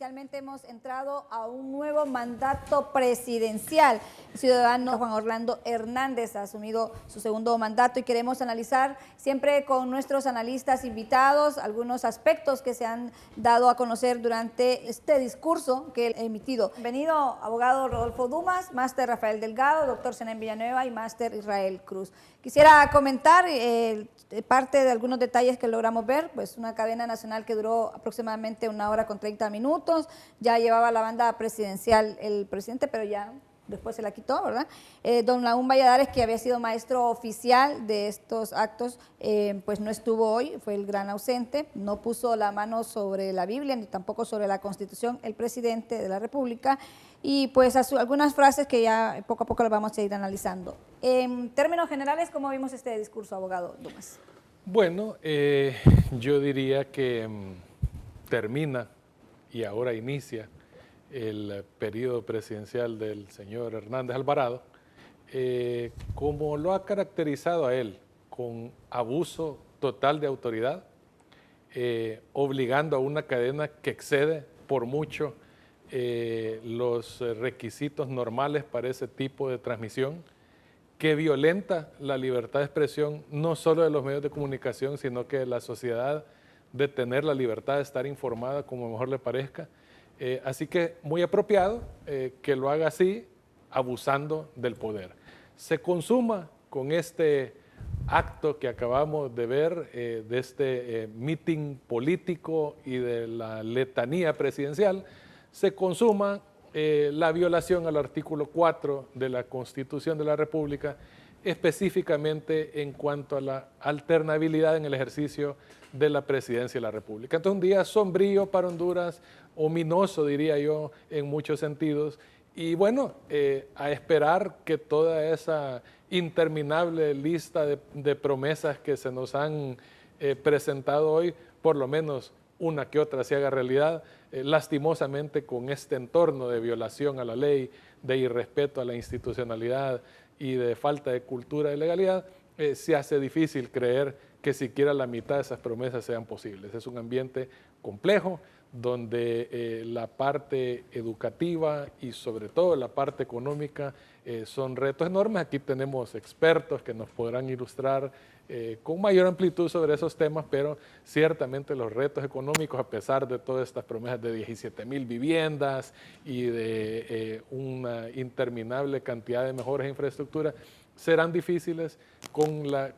oficialmente hemos entrado a un nuevo mandato presidencial. El ciudadano Juan Orlando Hernández ha asumido su segundo mandato y queremos analizar siempre con nuestros analistas invitados algunos aspectos que se han dado a conocer durante este discurso que él ha emitido. Bienvenido, abogado Rodolfo Dumas, máster Rafael Delgado, doctor Zenén Villanueva y máster Israel Cruz. Quisiera comentar parte de algunos detalles que logramos ver, pues una cadena nacional que duró aproximadamente 1 hora con 30 minutos, ya llevaba la banda presidencial el presidente, pero ya después se la quitó, ¿verdad? Don Nahum Valladares, que había sido maestro oficial de estos actos, pues no estuvo hoy, fue el gran ausente, no puso la mano sobre la Biblia ni tampoco sobre la Constitución, el presidente de la República, y pues algunas frases que ya poco a poco las vamos a ir analizando. En términos generales, ¿cómo vimos este discurso, abogado Dumas? Bueno, yo diría que termina y ahora inicia el periodo presidencial del señor Hernández Alvarado, como lo ha caracterizado a él, con abuso total de autoridad, obligando a una cadena que excede por mucho los requisitos normales para ese tipo de transmisión, que violenta la libertad de expresión no solo de los medios de comunicación, sino que de la sociedad, de tener la libertad de estar informada como mejor le parezca. Así que muy apropiado que lo haga así, abusando del poder. Se consuma con este acto que acabamos de ver, de este meeting político y de la letanía presidencial, se consuma la violación al artículo 4 de la Constitución de la República, específicamente en cuanto a la alternabilidad en el ejercicio de la presidencia de la República. Entonces, un día sombrío para Honduras, ominoso diría yo en muchos sentidos, y bueno, a esperar que toda esa interminable lista de promesas que se nos han presentado hoy, por lo menos una que otra se haga realidad. Lastimosamente, con este entorno de violación a la ley, de irrespeto a la institucionalidad y de falta de cultura de legalidad, se hace difícil creer que siquiera la mitad de esas promesas sean posibles. Es un ambiente complejo donde la parte educativa y sobre todo la parte económica son retos enormes. Aquí tenemos expertos que nos podrán ilustrar con mayor amplitud sobre esos temas, pero ciertamente los retos económicos, a pesar de todas estas promesas de 17,000 viviendas y de una interminable cantidad de mejoras de infraestructura, serán difíciles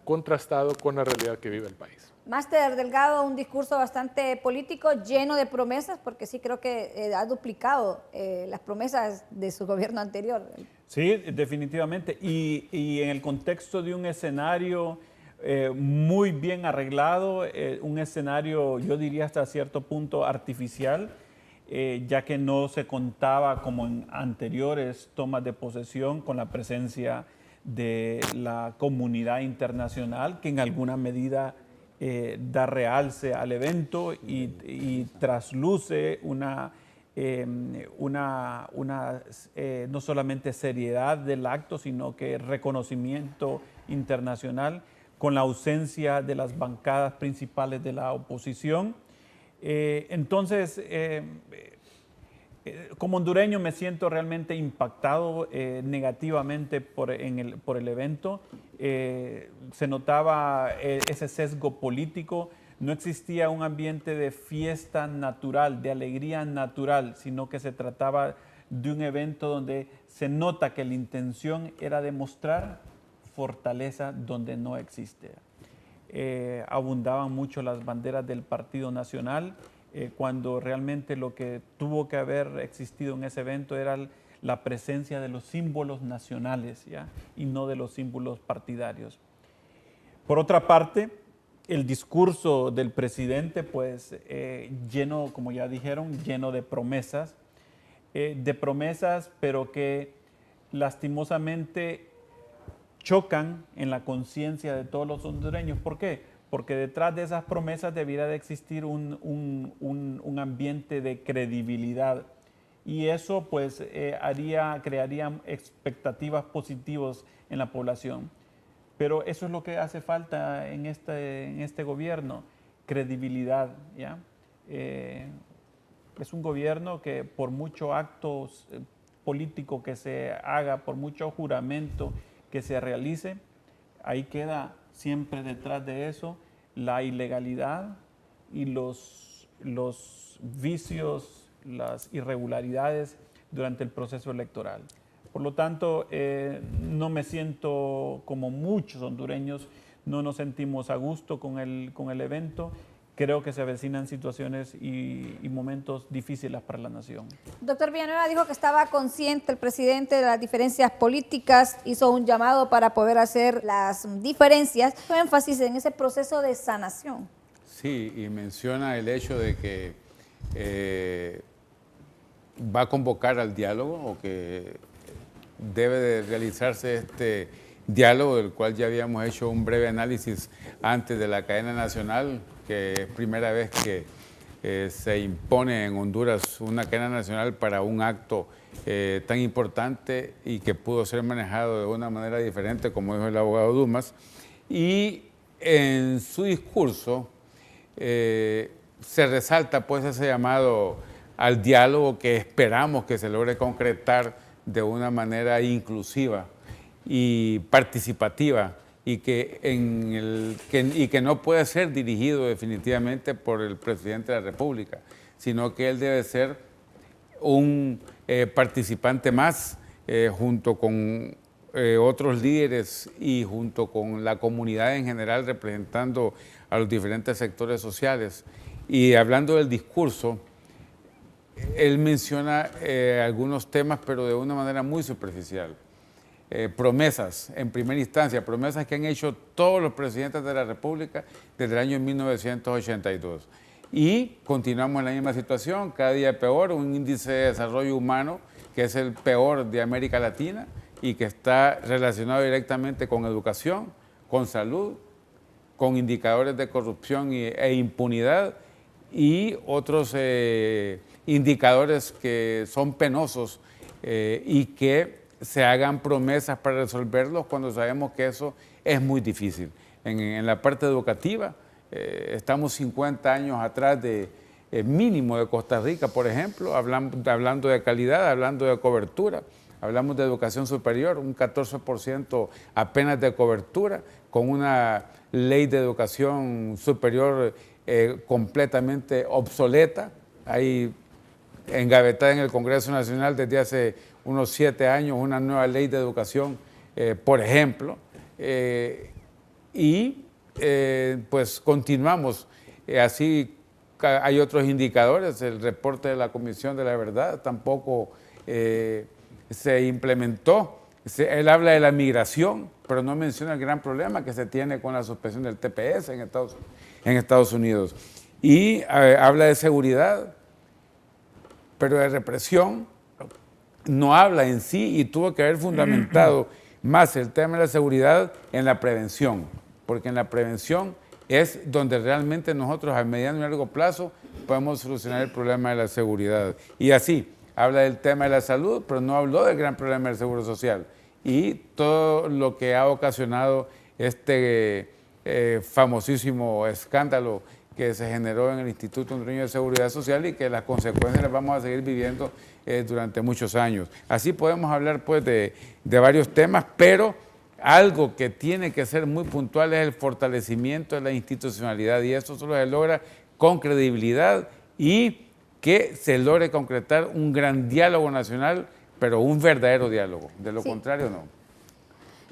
contrastado con la realidad que vive el país. Máster Delgado, un discurso bastante político, lleno de promesas, porque sí creo que ha duplicado las promesas de su gobierno anterior. Sí, definitivamente. Y en el contexto de un escenario muy bien arreglado, un escenario, yo diría hasta cierto punto artificial, ya que no se contaba como en anteriores tomas de posesión con la presencia de la comunidad internacional, que en alguna medida da realce al evento y trasluce no solamente seriedad del acto, sino que reconocimiento internacional con la ausencia de las bancadas principales de la oposición. Entonces, como hondureño me siento realmente impactado negativamente por el evento. Se notaba ese sesgo político. No existía un ambiente de fiesta natural, de alegría natural, sino que se trataba de un evento donde se nota que la intención era demostrar fortaleza donde no existe. Abundaban mucho las banderas del Partido Nacional, cuando realmente lo que tuvo que haber existido en ese evento era la presencia de los símbolos nacionales, ¿ya? Y no de los símbolos partidarios. Por otra parte, el discurso del presidente, pues lleno, como ya dijeron, lleno de promesas, pero que lastimosamente chocan en la conciencia de todos los hondureños. ¿Por qué? Porque detrás de esas promesas debiera de existir un ambiente de credibilidad, y eso pues crearía expectativas positivas en la población. Pero eso es lo que hace falta en este gobierno, credibilidad, ¿ya? Es un gobierno que por mucho acto político que se haga, por mucho juramento que se realice, ahí queda siempre detrás de eso la ilegalidad y los vicios, las irregularidades durante el proceso electoral. Por lo tanto, no me siento como muchos hondureños, no nos sentimos a gusto con el evento. Creo que se avecinan situaciones y momentos difíciles para la nación. Doctor Villanueva dijo que estaba consciente el presidente de las diferencias políticas, hizo un llamado para poder hacer las diferencias, con énfasis en ese proceso de sanación. Sí, y menciona el hecho de que va a convocar al diálogo o que debe de realizarse este diálogo, del cual ya habíamos hecho un breve análisis antes de la cadena nacional, que es primera vez que se impone en Honduras una cadena nacional para un acto tan importante y que pudo ser manejado de una manera diferente, como dijo el abogado Dumas. Y en su discurso se resalta pues ese llamado al diálogo que esperamos que se logre concretar de una manera inclusiva y participativa y que no puede ser dirigido definitivamente por el presidente de la República, sino que él debe ser un participante más junto con otros líderes y junto con la comunidad en general, representando a los diferentes sectores sociales. Y hablando del discurso, él menciona algunos temas, pero de una manera muy superficial. Promesas, en primera instancia, promesas que han hecho todos los presidentes de la República desde el año 1982. Y continuamos en la misma situación, cada día peor, un índice de desarrollo humano que es el peor de América Latina y que está relacionado directamente con educación, con salud, con indicadores de corrupción e impunidad y otros indicadores que son penosos y que se hagan promesas para resolverlos cuando sabemos que eso es muy difícil. En la parte educativa estamos 50 años atrás de mínimo de Costa Rica, por ejemplo, hablando de calidad, hablando de cobertura. Hablamos de educación superior, un 14% apenas de cobertura, con una ley de educación superior completamente obsoleta. Hay engavetada en el Congreso Nacional desde hace unos 7 años una nueva ley de educación, por ejemplo, pues continuamos así. Hay otros indicadores, el reporte de la Comisión de la Verdad tampoco se implementó. Él habla de la migración, pero no menciona el gran problema que se tiene con la suspensión del TPS en Estados Unidos. Y habla de seguridad, pero de represión no habla en sí, y tuvo que haber fundamentado más el tema de la seguridad en la prevención, porque en la prevención es donde realmente nosotros a mediano y largo plazo podemos solucionar el problema de la seguridad. Y así, habla del tema de la salud, pero no habló del gran problema del seguro social y todo lo que ha ocasionado este famosísimo escándalo que se generó en el Instituto Hondureño de Seguridad Social y que las consecuencias las vamos a seguir viviendo durante muchos años. Así podemos hablar pues de varios temas, pero algo que tiene que ser muy puntual es el fortalecimiento de la institucionalidad, y eso solo se logra con credibilidad y que se logre concretar un gran diálogo nacional, pero un verdadero diálogo. De lo contrario, no.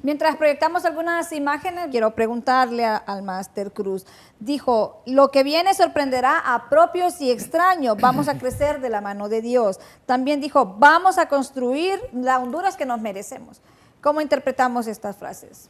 Mientras proyectamos algunas imágenes, quiero preguntarle al Máster Cruz. Dijo, lo que viene sorprenderá a propios y extraños, vamos a crecer de la mano de Dios. También dijo, vamos a construir la Honduras que nos merecemos. ¿Cómo interpretamos estas frases?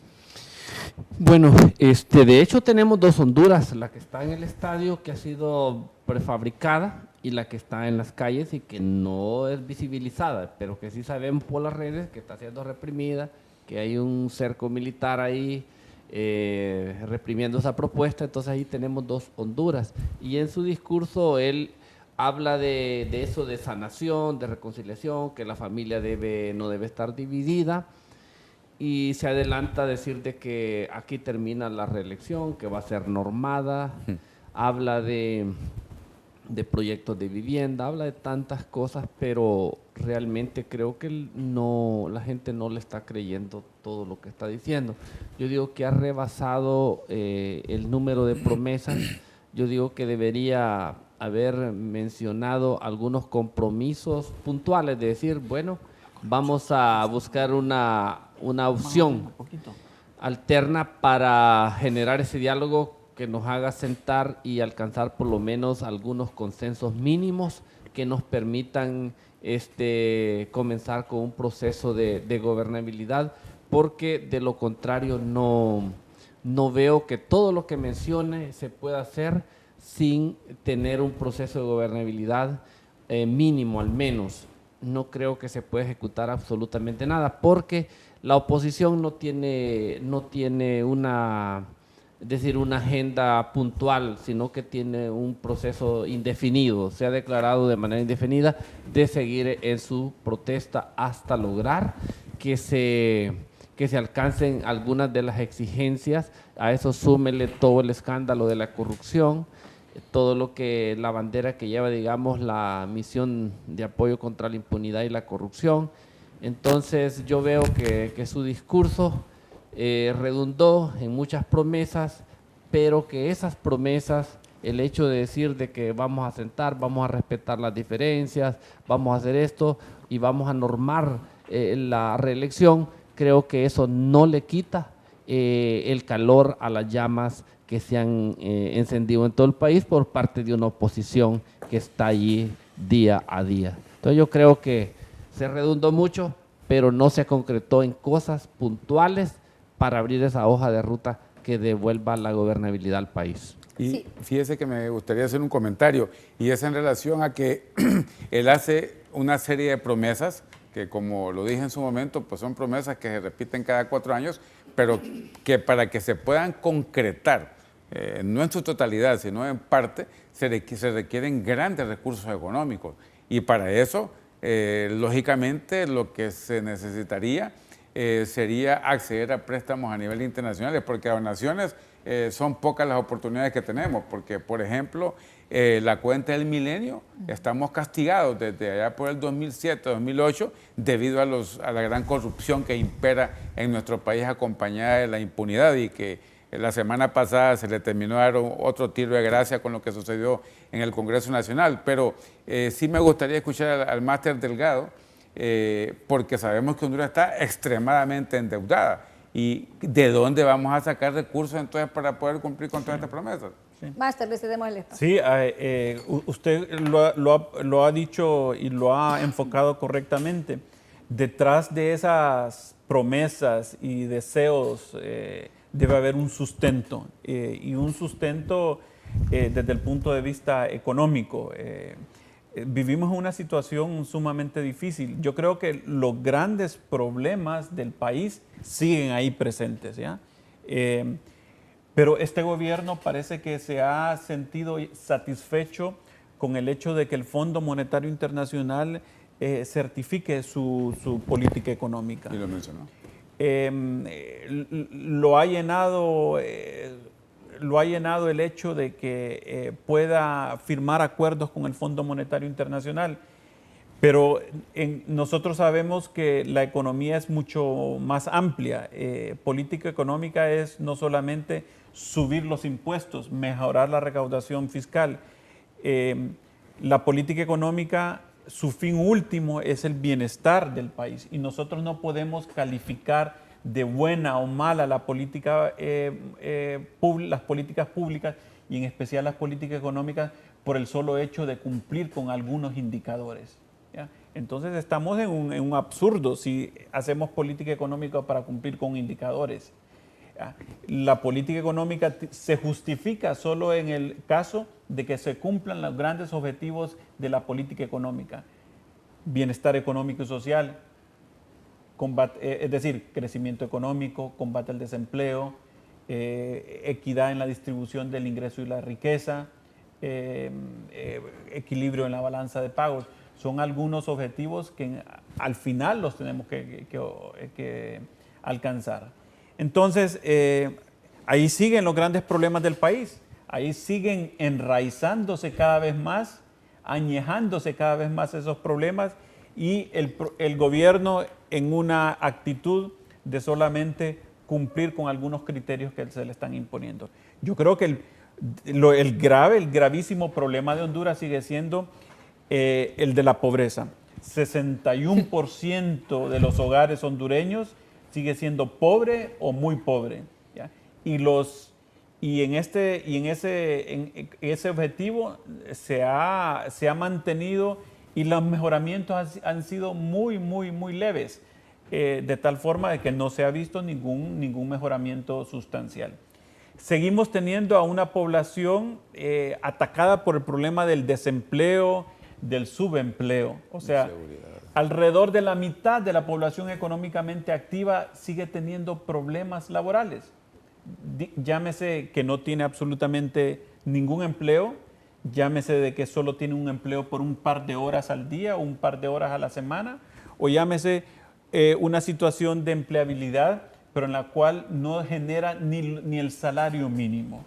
Bueno, de hecho tenemos dos Honduras, la que está en el estadio, que ha sido prefabricada, y la que está en las calles y que no es visibilizada, pero que sí sabemos por las redes que está siendo reprimida, que hay un cerco militar ahí reprimiendo esa propuesta. Entonces ahí tenemos dos Honduras. Y en su discurso él habla de eso, de sanación, de reconciliación, que la familia no debe estar dividida, y se adelanta a decir de que aquí termina la reelección, que va a ser normada. Habla de de proyectos de vivienda, habla de tantas cosas, pero realmente creo que la gente no le está creyendo todo lo que está diciendo. Yo digo que ha rebasado el número de promesas. Yo digo que debería haber mencionado algunos compromisos puntuales, de decir, bueno, vamos a buscar una opción alterna para generar ese diálogo que nos haga sentar y alcanzar por lo menos algunos consensos mínimos que nos permitan comenzar con un proceso de gobernabilidad, porque de lo contrario no veo que todo lo que mencione se pueda hacer sin tener un proceso de gobernabilidad mínimo al menos. No creo que se pueda ejecutar absolutamente nada, porque la oposición no tiene una agenda puntual, sino que tiene un proceso indefinido. Se ha declarado de manera indefinida de seguir en su protesta hasta lograr que se alcancen algunas de las exigencias. A eso súmele todo el escándalo de la corrupción, todo lo que la bandera que lleva, digamos, la misión de apoyo contra la impunidad y la corrupción. Entonces yo veo que su discurso redundó en muchas promesas, pero que esas promesas, el hecho de decir de que vamos a sentar, vamos a respetar las diferencias, vamos a hacer esto y vamos a normar la reelección, creo que eso no le quita el calor a las llamas que se han encendido en todo el país por parte de una oposición que está allí día a día. Entonces yo creo que se redundó mucho, pero no se concretó en cosas puntuales para abrir esa hoja de ruta que devuelva la gobernabilidad al país. Y fíjese que me gustaría hacer un comentario, y es en relación a que él hace una serie de promesas que, como lo dije en su momento, pues son promesas que se repiten cada 4 años, pero que para que se puedan concretar, no en su totalidad, sino en parte, se requieren grandes recursos económicos. Y para eso, lógicamente, lo que se necesitaría sería acceder a préstamos a nivel internacional, porque a donaciones son pocas las oportunidades que tenemos, porque, por ejemplo, la cuenta del milenio, estamos castigados desde allá por el 2007, 2008, debido a la gran corrupción que impera en nuestro país, acompañada de la impunidad, y que la semana pasada se le terminó de dar otro tiro de gracia con lo que sucedió en el Congreso Nacional. Pero sí me gustaría escuchar al máster Delgado, porque sabemos que Honduras está extremadamente endeudada. ¿Y de dónde vamos a sacar recursos entonces para poder cumplir con todas estas promesas? Máster, le cedemos el espacio. Sí, usted lo ha dicho y lo ha enfocado correctamente. Detrás de esas promesas y deseos debe haber un sustento, y un sustento desde el punto de vista económico. Vivimos una situación sumamente difícil. Yo creo que los grandes problemas del país siguen ahí presentes, ¿ya? Pero este gobierno parece que se ha sentido satisfecho con el hecho de que el Fondo Monetario Internacional certifique su política económica. Y lo mencionó. Lo ha llenado el hecho de que pueda firmar acuerdos con el Fondo Monetario Internacional, pero nosotros sabemos que la economía es mucho más amplia. Política económica es no solamente subir los impuestos, mejorar la recaudación fiscal. La política económica, su fin último es el bienestar del país, y nosotros no podemos calificar de buena o mala las políticas públicas, y en especial las políticas económicas, por el solo hecho de cumplir con algunos indicadores, ¿ya? Entonces estamos en un absurdo si hacemos política económica para cumplir con indicadores. La política económica se justifica solo en el caso de que se cumplan los grandes objetivos de la política económica: bienestar económico y social, es decir, crecimiento económico, combate al desempleo, equidad en la distribución del ingreso y la riqueza, equilibrio en la balanza de pagos. Son algunos objetivos que al final los tenemos que alcanzar. Entonces, ahí siguen los grandes problemas del país. Ahí siguen enraizándose cada vez más, añejándose cada vez más esos problemas y el gobierno en una actitud de solamente cumplir con algunos criterios que se le están imponiendo. Yo creo que el gravísimo problema de Honduras sigue siendo el de la pobreza. 61% de los hogares hondureños sigue siendo pobre o muy pobre, ¿ya? Y en ese objetivo se ha mantenido y los mejoramientos han sido muy leves, de tal forma de que no se ha visto ningún mejoramiento sustancial. Seguimos teniendo a una población atacada por el problema del desempleo, del subempleo. O sea, alrededor de la mitad de la población económicamente activa sigue teniendo problemas laborales. Llámese que no tiene absolutamente ningún empleo, llámese de que solo tiene un empleo por un par de horas al día o un par de horas a la semana, o llámese una situación de empleabilidad, pero en la cual no genera ni el salario mínimo.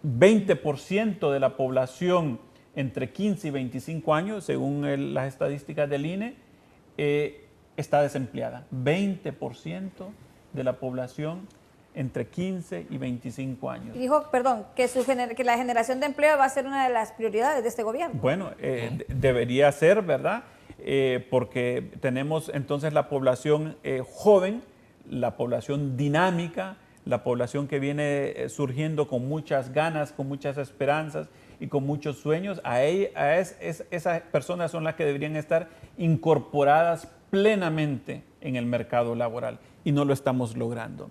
20% de la población entre 15 y 25 años, según las estadísticas del INE, está desempleada. 20% de la población entre 15 y 25 años. Y dijo, perdón, que la generación de empleo va a ser una de las prioridades de este gobierno. Bueno, debería ser, ¿verdad? Porque tenemos entonces la población joven, la población dinámica, la población que viene surgiendo con muchas ganas, con muchas esperanzas y con muchos sueños. Esas personas son las que deberían estar incorporadas plenamente en el mercado laboral y no lo estamos logrando.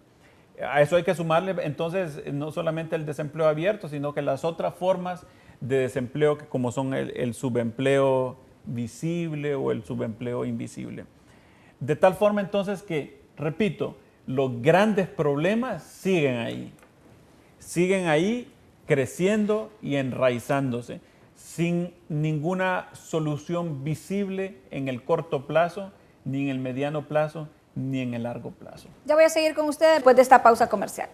A eso hay que sumarle entonces no solamente el desempleo abierto, sino que las otras formas de desempleo como son el subempleo visible o el subempleo invisible. De tal forma entonces que, repito, los grandes problemas siguen ahí creciendo y enraizándose, sin ninguna solución visible en el corto plazo, ni en el mediano plazo, ni en el largo plazo. Ya voy a seguir con ustedes después de esta pausa comercial.